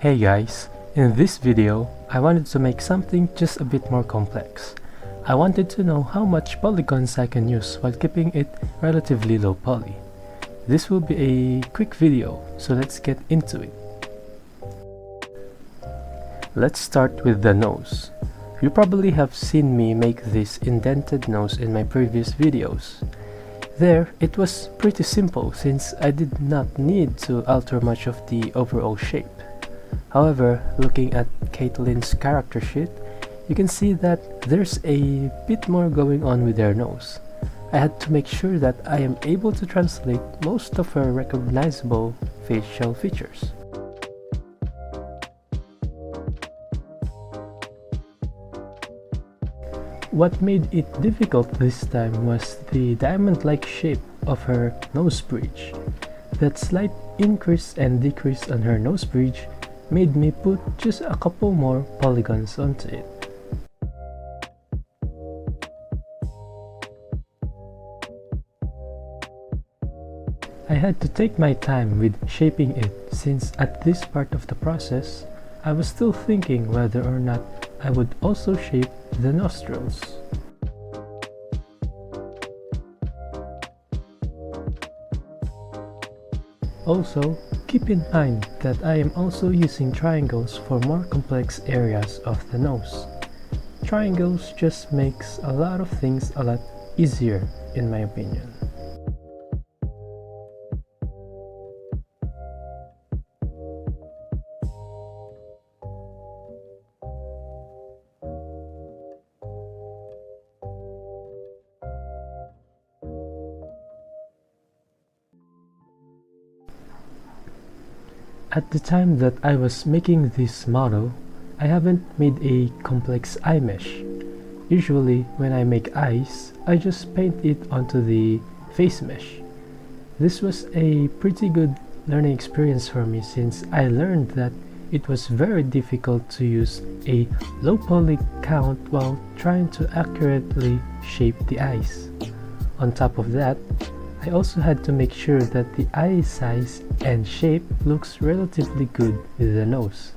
Hey guys, in this video, I wanted to make something just a bit more complex. I wanted to know how much polygons I can use while keeping it relatively low poly. This will be a quick video, so let's get into it. Let's start with the nose. You probably have seen me make this indented nose in my previous videos. There, it was pretty simple since I did not need to alter much of the overall shape. However, looking at Caitlyn's character sheet, you can see that there's a bit more going on with her nose. I had to make sure that I am able to translate most of her recognizable facial features. What made it difficult this time was the diamond-like shape of her nose bridge. That slight increase and decrease on her nose bridge made me put just a couple more polygons onto it. I had to take my time with shaping it since at this part of the process, I was still thinking whether or not I would also shape the nostrils. Also, keep in mind that I am also using triangles for more complex areas of the nose. Triangles just makes a lot of things a lot easier in my opinion. At the time that I was making this model, I haven't made a complex eye mesh. Usually when I make eyes, I just paint it onto the face mesh. This was a pretty good learning experience for me since I learned that it was very difficult to use a low poly count while trying to accurately shape the eyes. On top of that, I also had to make sure that the eye size and shape looks relatively good with the nose.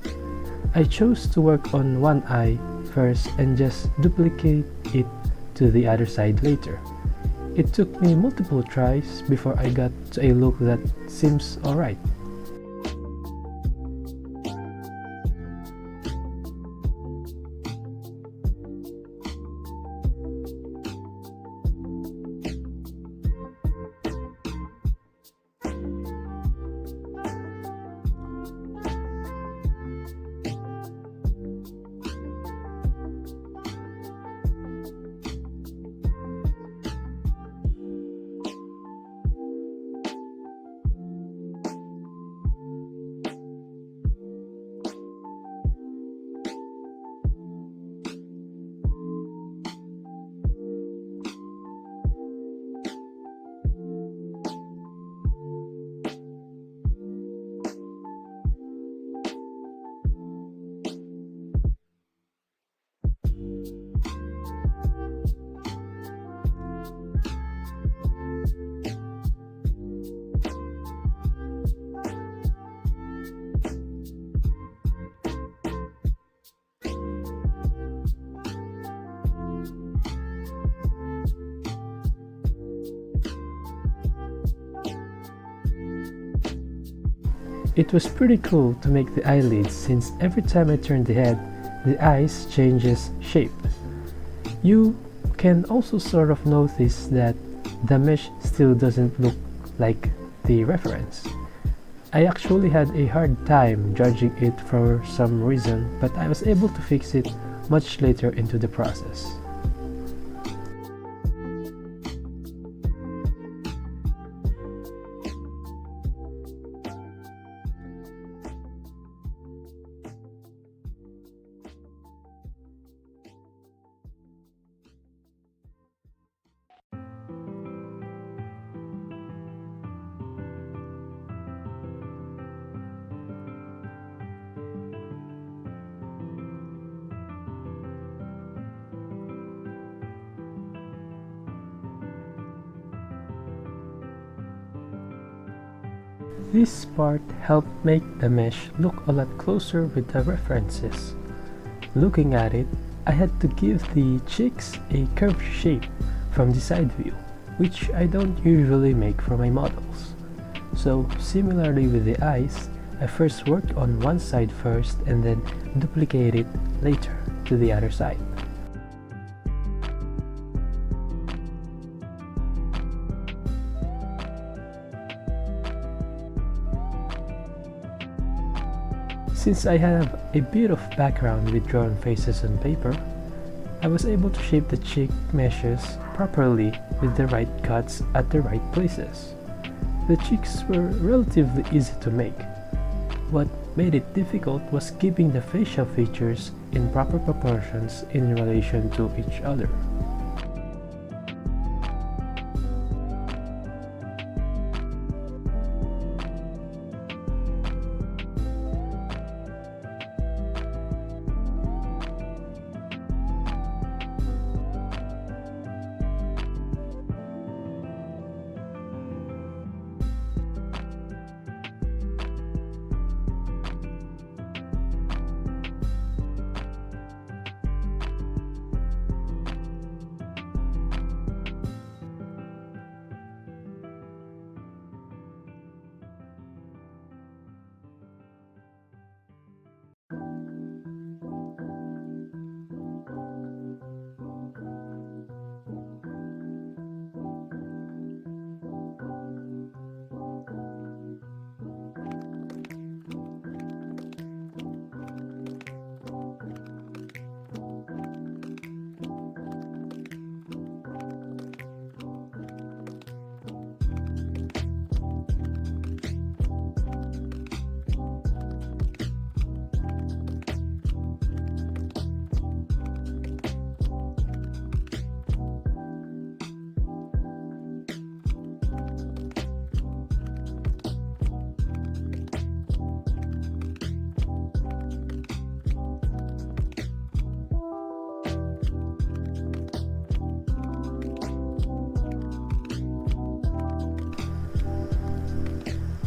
I chose to work on one eye first and just duplicate it to the other side later. It took me multiple tries before I got to a look that seems alright. It was pretty cool to make the eyelids since every time I turn the head, the eyes changes shape. You can also sort of notice that the mesh still doesn't look like the reference. I actually had a hard time judging it for some reason, but I was able to fix it much later into the process. This part helped make the mesh look a lot closer with the references. Looking at it, I had to give the cheeks a curved shape from the side view, which I don't usually make for my models. So similarly with the eyes, I first worked on one side first and then duplicate it later to the other side. Since I have a bit of background with drawn faces on paper, I was able to shape the cheek meshes properly with the right cuts at the right places. The cheeks were relatively easy to make. What made it difficult was keeping the facial features in proper proportions in relation to each other.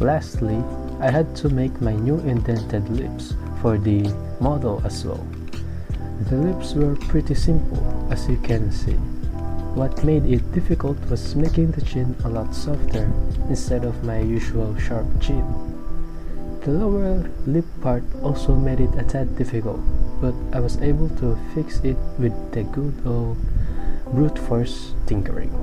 Lastly, I had to make my new indented lips for the model as well. The lips were pretty simple, as you can see. What made it difficult was making the chin a lot softer instead of my usual sharp chin. The lower lip part also made it a tad difficult, but I was able to fix it with the good old brute force tinkering.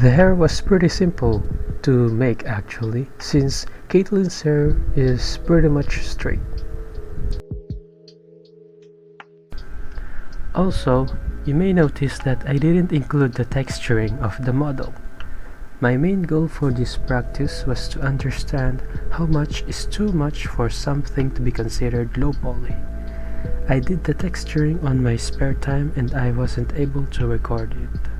The hair was pretty simple to make actually, since Caitlyn's hair is pretty much straight. Also, you may notice that I didn't include the texturing of the model. My main goal for this practice was to understand how much is too much for something to be considered low poly. I did the texturing on my spare time and I wasn't able to record it.